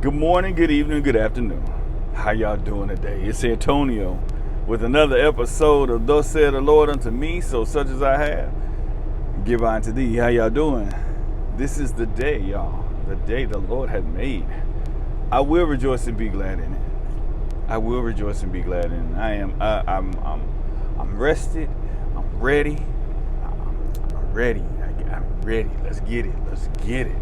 Good morning, good evening, good afternoon. How y'all doing today? It's Antonio with another episode of Thus Said the Lord unto me, so such as I have, give unto thee. How y'all doing? This is the day, y'all. The day the Lord had made. I will rejoice and be glad in it. I will rejoice and be glad in it. I'm rested. I'm ready. I'm ready. I'm ready. Let's get it. Let's get it.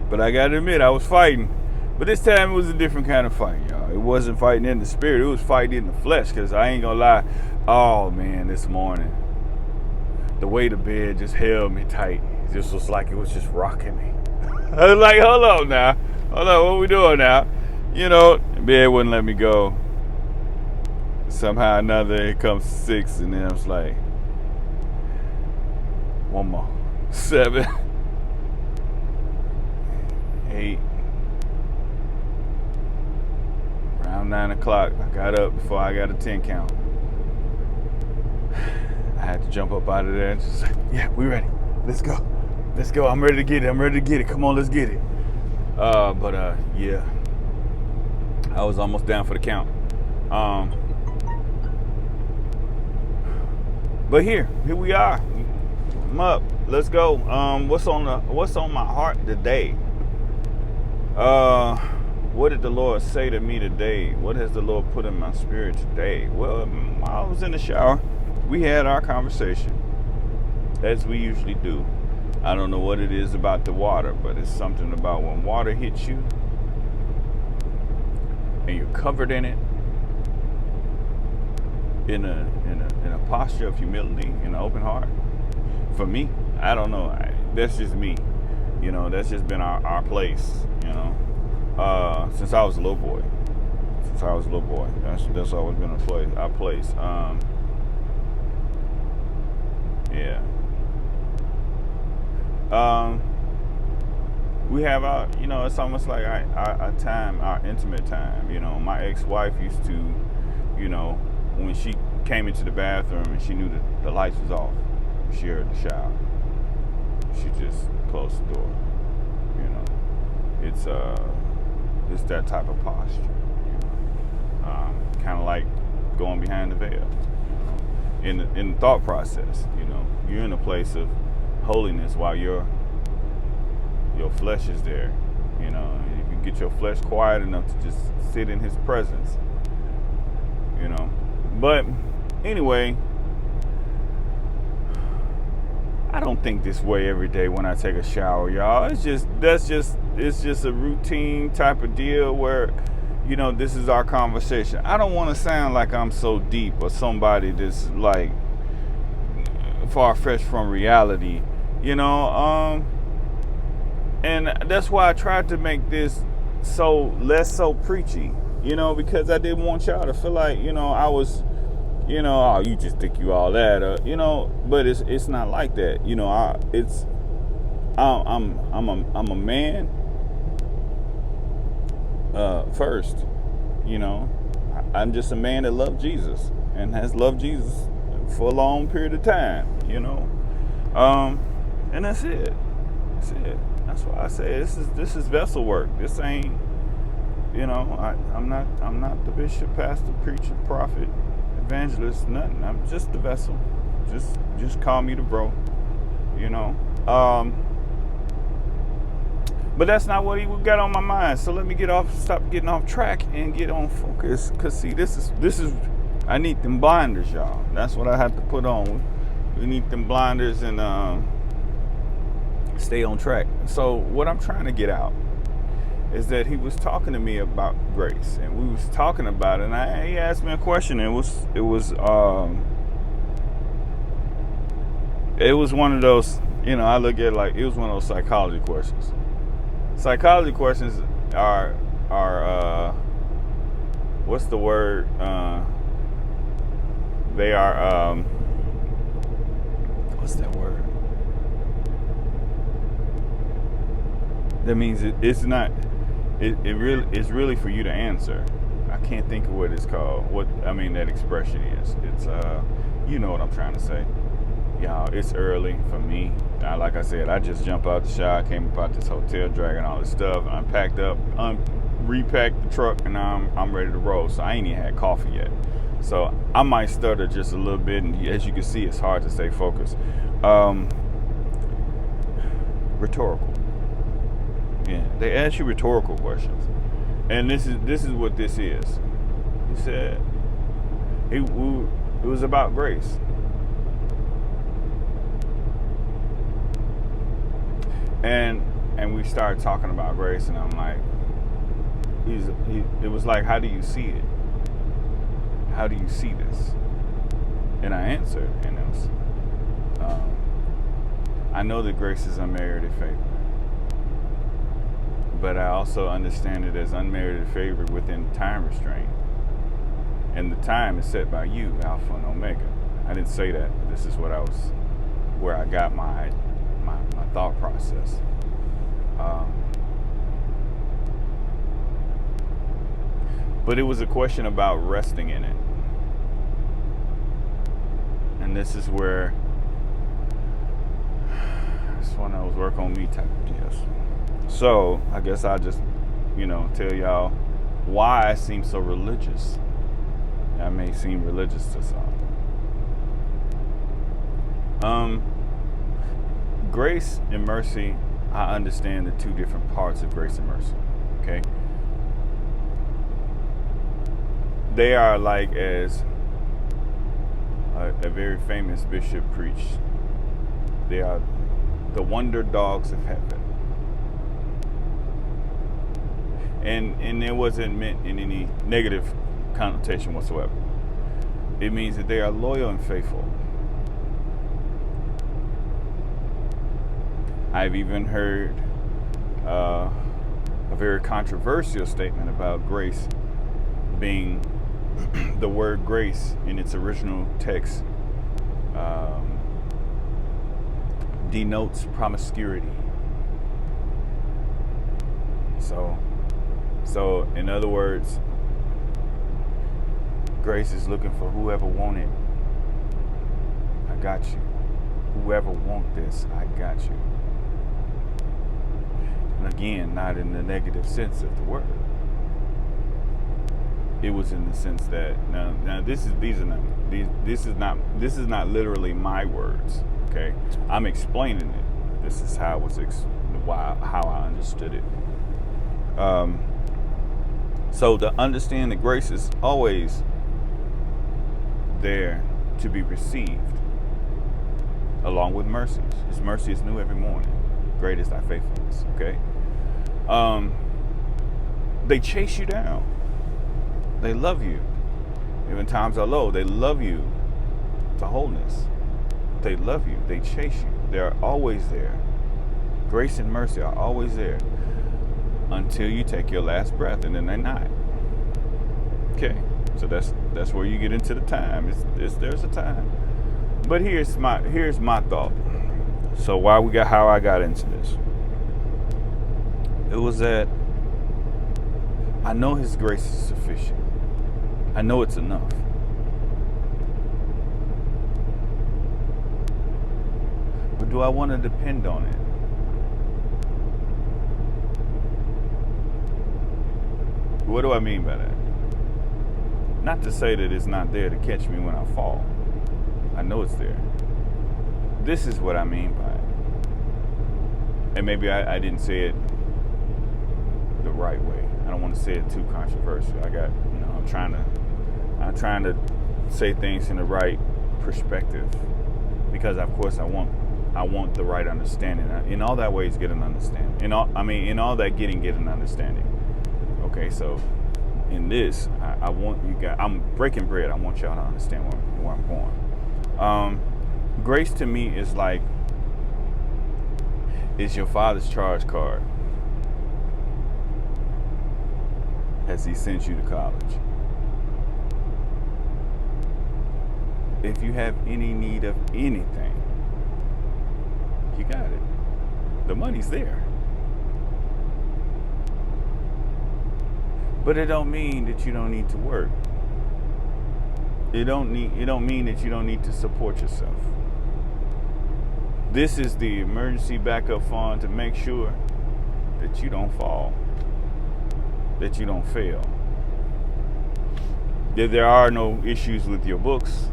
But I gotta admit, I was fighting. But this time it was a different kind of fight, y'all. It wasn't fighting in the spirit. It was fighting in the flesh. Because I ain't gonna lie. Oh, man, this morning, the way the bed just held me tight. It just was like it was just rocking me. I was like, hold on now. Hold on, what we doing now? The bed wouldn't let me go. Somehow or another, it comes 6. And then I was like, one more. 7. 8. Around 9 o'clock, I got up before I got a 10 count. I had to jump up out of there and just say, yeah, we ready. Let's go. Let's go. I'm ready to get it. I'm ready to get it. Come on, let's get it. Yeah. I was almost down for the count. But here we are. I'm up. Let's go. What's on my heart today? What did the Lord say to me today? What has the Lord put in my spirit today? Well, while I was in the shower, we had our conversation, as we usually do. I don't know what it is about the water, but it's something about when water hits you and you're covered in it, in a posture of humility, in an open heart. For me, I don't know. That's just me. That's just been our place, since I was a little boy. That's always been our place. Yeah. We have it's almost like our time, our intimate time. My ex-wife used to, when she came into the bathroom and she knew that the lights was off, she heard the shower, she just closed the door. It's that type of posture. Kind of like going behind the veil. In the thought process, you're in a place of holiness while your flesh is there. If you get your flesh quiet enough to just sit in His presence. But anyway, I don't think this way every day when I take a shower, y'all. It's just a routine type of deal where, this is our conversation. I don't want to sound like I'm so deep or somebody that's like far-fetched from reality, and that's why I tried to make this less so preachy, because I didn't want y'all to feel like, I was, oh, you just think you all that, but it's not like that, I'm a man first, I'm just a man that loved Jesus and has loved Jesus for a long period of time, and that's it. That's why I say this is vessel work. This ain't, I'm not the bishop, pastor, preacher, prophet, evangelist, nothing. I'm just the vessel. Just call me the bro, But that's not what he got on my mind. So let me stop getting off track and get on focus. Cause see, this is I need them blinders, y'all. That's what I have to put on. We need them blinders and stay on track. So what I'm trying to get out is that he was talking to me about grace, and we was talking about it. And he asked me a question. It was one of those. I look at it like it was one of those psychology questions. Psychology questions are what's the word? They are what's that word? That means it's not. It's really for you to answer. I can't think of what it's called. That expression is. It's you know what I'm trying to say. Y'all, it's early for me. Like I said, I just jumped out the shower, came about this hotel, dragging all this stuff, unpacked up, repacked the truck, and now I'm ready to roll. So I ain't even had coffee yet. So I might stutter just a little bit, and as you can see, it's hard to stay focused. Rhetorical. Yeah, they ask you rhetorical questions, and this is what this is. He said it was about grace. And we started talking about grace, and I'm like, it was like, how do you see it? How do you see this? And I answered, and it was, I know that grace is unmerited favor, but I also understand it as unmerited favor within time restraint. And the time is set by you, Alpha and Omega. I didn't say that. This is where I got my thought process. But it was a question about resting in it. And this is where it's one of those work on me type of deals. So I guess I'll just, tell y'all why I seem so religious. I may seem religious to some. Grace and mercy, I understand the two different parts of grace and mercy. Okay? They are like, as a very famous bishop preached, they are the wonder dogs of heaven. And it wasn't meant in any negative connotation whatsoever. It means that they are loyal and faithful. I've even heard a very controversial statement about grace being the word grace in its original text denotes promiscuity. So in other words, grace is looking for whoever want it. I got you. Whoever want this, I got you. And again, not in the negative sense of the word. It was in the sense that now this is not literally my words. Okay, I'm explaining it. This is how how I understood it. So to understand that grace is always there to be received, along with mercies. His mercy is new every morning. Great is thy faithfulness. Okay. They chase you down. They love you. Even times are low. They love you to wholeness. They love you. They chase you. They're always there. Grace and mercy are always there until you take your last breath, and then they're not. Okay. So that's where you get into the time. There's a time. But here's my thought. So how I got into this. It was that I know His grace is sufficient. I know it's enough. But do I want to depend on it? What do I mean by that? Not to say that it's not there to catch me when I fall. I know it's there. This is what I mean by it. And maybe I didn't say it the right way. I don't want to say it too controversial. I'm trying to say things in the right perspective, because of course I want the right understanding. In all that ways, get an understanding. In all that getting, get an understanding. Okay, so in this, I want you guys. I'm breaking bread. I want y'all to understand where I'm going. Grace to me is like, it's your father's charge card as he sends you to college. If you have any need of anything, you got it. The money's there. But it don't mean that you don't need to work. It don't mean that you don't need to support yourself. This is the emergency backup fund to make sure that you don't fall, that you don't fail, that there are no issues with your books,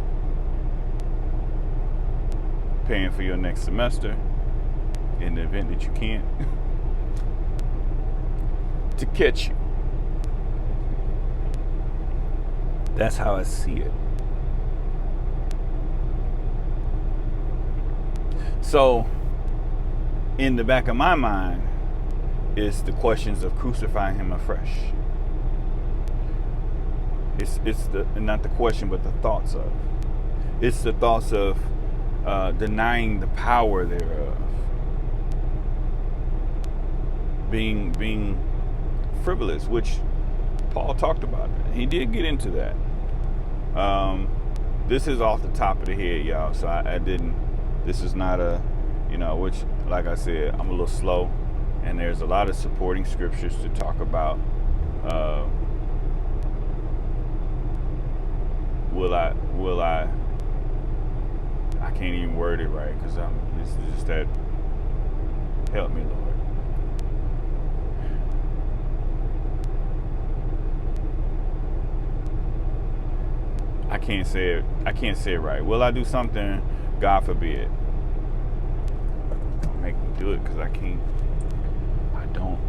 paying for your next semester in the event that you can't, to catch you. That's how I see it. So, in the back of my mind is the questions of crucifying him afresh. It's the not the question, but the thoughts of. It's the thoughts of denying the power thereof, being frivolous, which Paul talked about. He did get into that. This is off the top of the head, y'all. So I didn't. This is not a, which, like I said, I'm a little slow, and there's a lot of supporting scriptures to talk about. Will I? I can't even word it right because this is just that. Help me, Lord. I can't say it right. Will I do something? God forbid. Don't make me do it because I can't. I don't.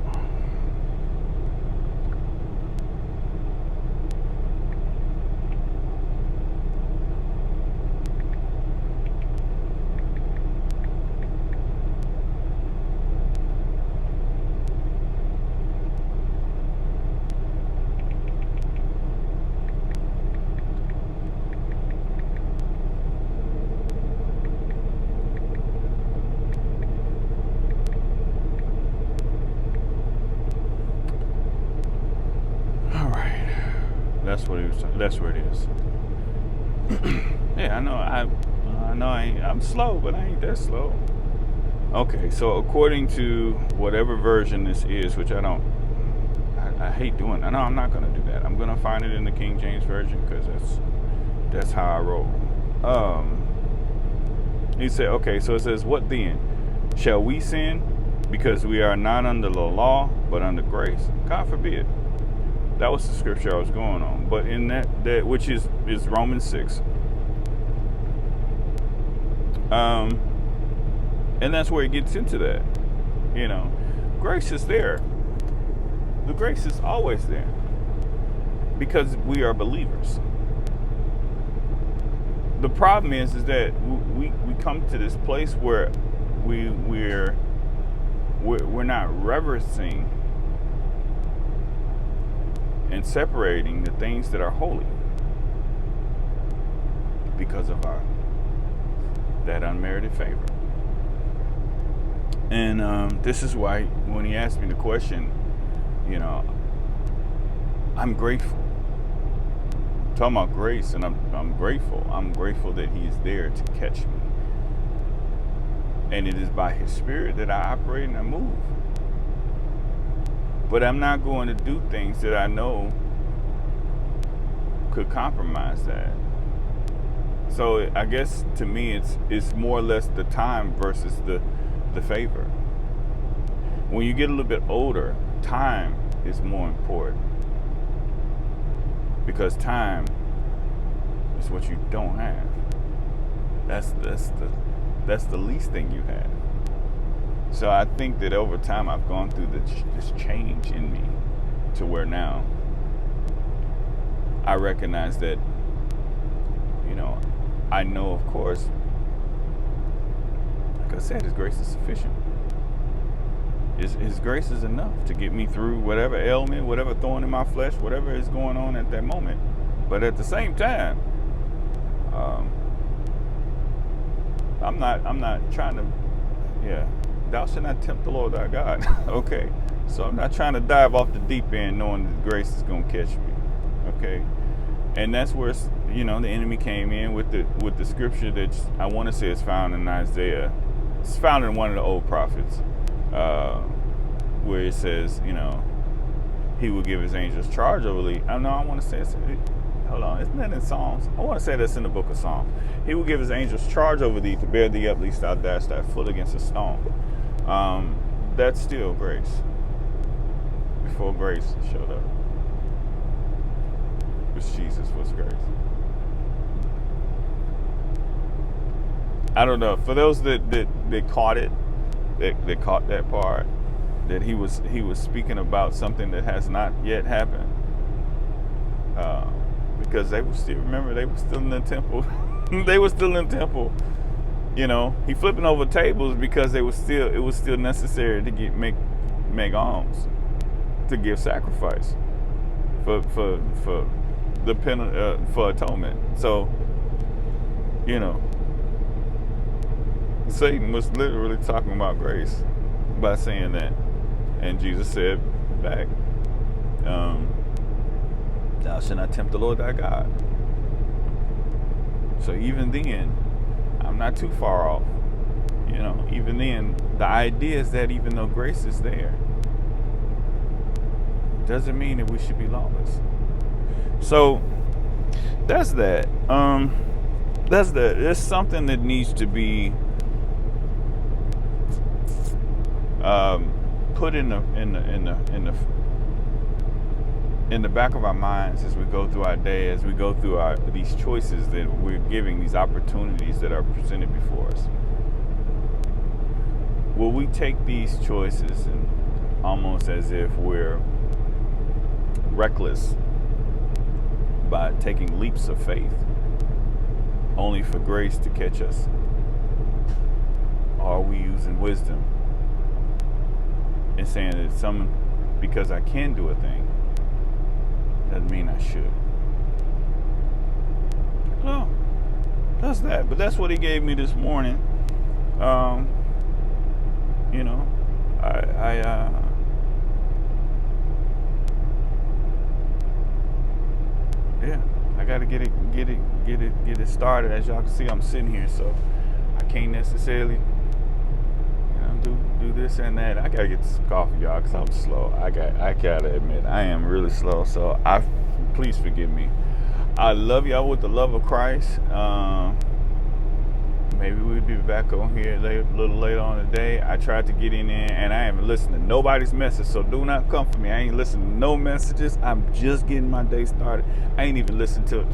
That's where it is. Yeah, I know. I'm slow, but I ain't that slow. Okay, so according to whatever version this is, which I hate doing. I know I'm not gonna do that. I'm gonna find it in the King James version because that's how I roll. He said, okay, so it says, what then? Shall we sin because we are not under the law, but under grace? God forbid. That was the scripture I was going on. But in that which is Romans 6. And that's where it gets into that. Grace is there. The grace is always there. Because we are believers. The problem is that we come to this place where we're not reverencing and separating the things that are holy because of that unmerited favor. And this is why when he asked me the question, I'm grateful. I'm talking about grace, and I'm grateful. I'm grateful that he's there to catch me. And it is by his spirit that I operate and I move. But I'm not going to do things that I know could compromise that. So I guess to me it's more or less the time versus the favor. When you get a little bit older, time is more important. Because time is what you don't have. That's the least thing you have. So I think that over time I've gone through this change in me to where now I recognize that, I know, of course, like I said, his grace is sufficient. His grace is enough to get me through whatever ailment, whatever thorn in my flesh, whatever is going on at that moment. But at the same time, I'm not trying to, thou shalt not tempt the Lord thy God. Okay, so I'm not trying to dive off the deep end knowing that grace is going to catch me. Okay, and that's where the enemy came in with the scripture that I want to say is found in Isaiah. It's found in one of the old prophets, where it says, he will give his angels charge over thee. I want to say it's, hold on, isn't that in Psalms? I want to say that's in the book of Psalms. He will give his angels charge over thee to bear thee up, lest thou dash thy foot against a stone. That's still grace. Before grace showed up, which Jesus was grace. I don't know. For those that caught it, that caught that part, that he was speaking about something that has not yet happened. Because they were still, remember, they were still in the temple. They were still in the temple. You know, he flipping over tables because it was still necessary to make alms, to give sacrifice for the for atonement. So, you know, Satan was literally talking about grace by saying that, and Jesus said back, "Thou shalt not tempt the Lord thy God." So even then, I'm not too far off. You know, even then, the idea is that even though grace is there, doesn't mean that we should be lawless. So that's that. That's that. There's something that needs to be put in the back of our minds as we go through our day, as we go through these choices that we're giving, these opportunities that are presented before us. Will we take these choices and almost as if we're reckless by taking leaps of faith only for grace to catch us? Or are we using wisdom and saying that because I can do a thing doesn't mean I should? No, that's that. But that's what he gave me this morning. You know, I gotta get it started. As y'all can see, I'm sitting here, so I can't necessarily, do this and that. I gotta get some coffee, y'all, because I'm slow. I gotta admit, I am really slow. So please forgive me. I love y'all with the love of Christ. Maybe we'll be back on here a little later on today. I tried to get in there, and I haven't listened to nobody's message, so do not come for me. I ain't listening to no messages. I'm just getting my day started. I ain't even listened to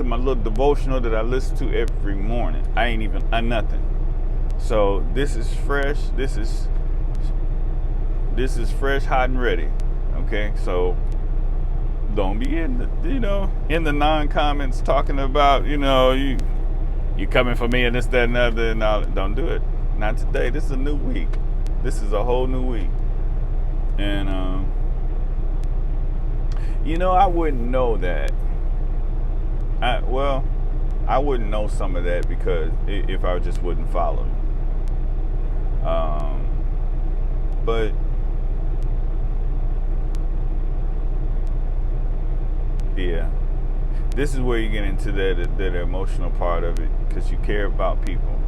my little devotional that I listen to every morning. I ain't even nothing. So this is fresh. This is fresh, hot, and ready. Okay, so don't be in the non-comments talking about you coming for me and this, that, and other, and all. Don't do it. Not today. This is a new week. This is a whole new week. And I wouldn't know that. I wouldn't know some of that because if I just wouldn't follow. But yeah, this is where you get into that emotional part of it, because you care about people,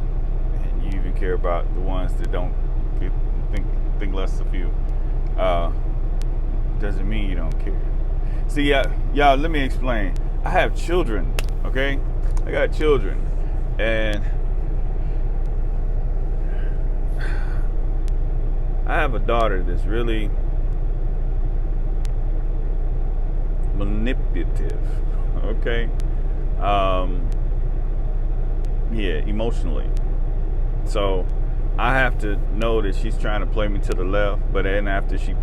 and you even care about the ones that don't think less of you. Doesn't mean you don't care. See, y'all, let me explain. I have children, okay? I got children, and I have a daughter that's really manipulative, okay? Emotionally. So I have to know that she's trying to play me to the left, but then after she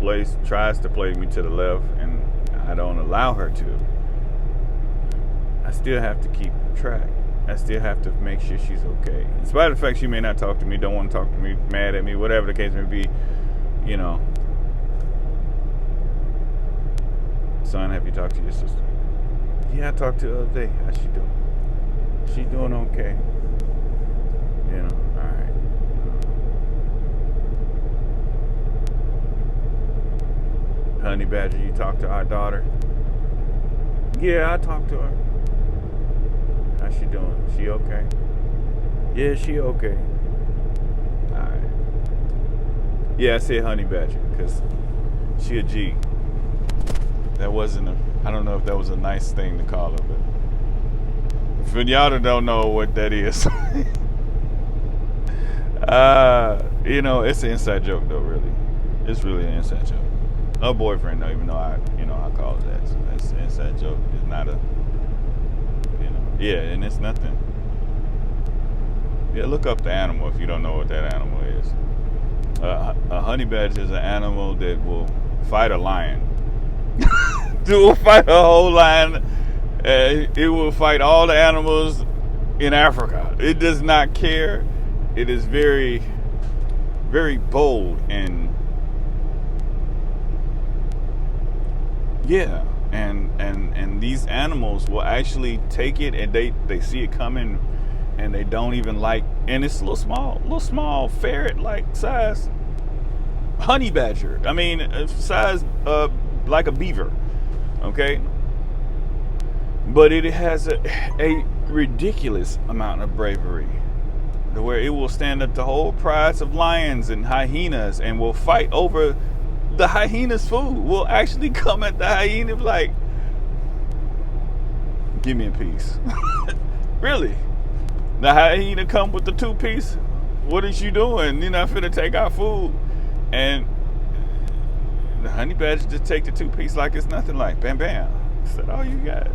tries to play me to the left, and I don't allow her to, I still have to keep track. I still have to make sure she's okay. In spite of the fact she may not talk to me, don't want to talk to me, mad at me, whatever the case may be, Son, have you talked to your sister? Yeah, I talked to her the other day. How's she doing? She doing okay. All right. Honey Badger, you talked to our daughter? Yeah, I talked to her. How's she doing? She okay? Yeah, she okay. All right. Yeah, I said Honey Badger because she a G. That wasn't a I don't know if that was a nice thing to call it, but for y'all that don't know what that is, it's an inside joke though. Really, it's really an inside joke. Her boyfriend don't even know I call it that. So that's an inside joke. It's not a, yeah, and it's nothing. Yeah, look up the animal if you don't know what that animal is. A honey badger is an animal that will fight a lion. It will fight a whole lion. It will fight all the animals in Africa. It does not care. It is very, very bold and yeah. And these animals will actually take it and they see it coming and they don't even like, and it's a little small ferret like size honey badger. I mean, size like a beaver, okay? But it has a ridiculous amount of bravery, to where it will stand up to whole prides of lions and hyenas and will fight over the hyena's food. Will actually come at the hyena like, give me a piece. Really? The hyena come with the 2-piece. What is you doing? You're not finna take our food. And the honey badger just take the 2-piece like it's nothing. Like bam bam. I said, oh, you got it.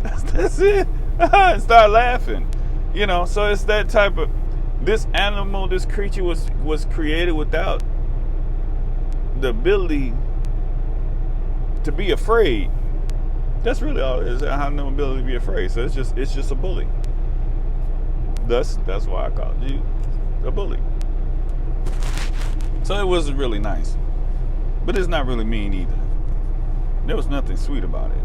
That's it. And start laughing. So it's that type of, this animal, this creature was created without the ability to be afraid. That's really all it is. I have no ability to be afraid. So it's just a bully. That's why I called you a bully. So it wasn't really nice. But it's not really mean either. There was nothing sweet about it.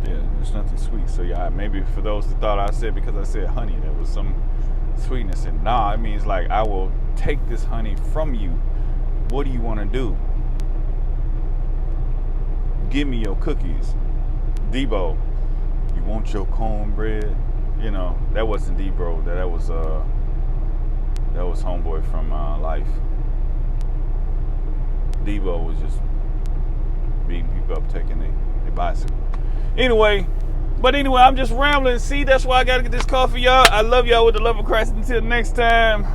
Yeah, there's nothing sweet. So yeah, maybe for those that thought I said because I said honey, there was some sweetness in. Nah, it means like I will take this honey from you. What do you want to do? Give me your cookies. Debo, you want your cornbread? That wasn't Debo. That was homeboy from Life. Debo was just beating people up, taking their bicycle. Anyway, I'm just rambling. See, that's why I gotta get this coffee, y'all. I love y'all with the love of Christ. Until next time.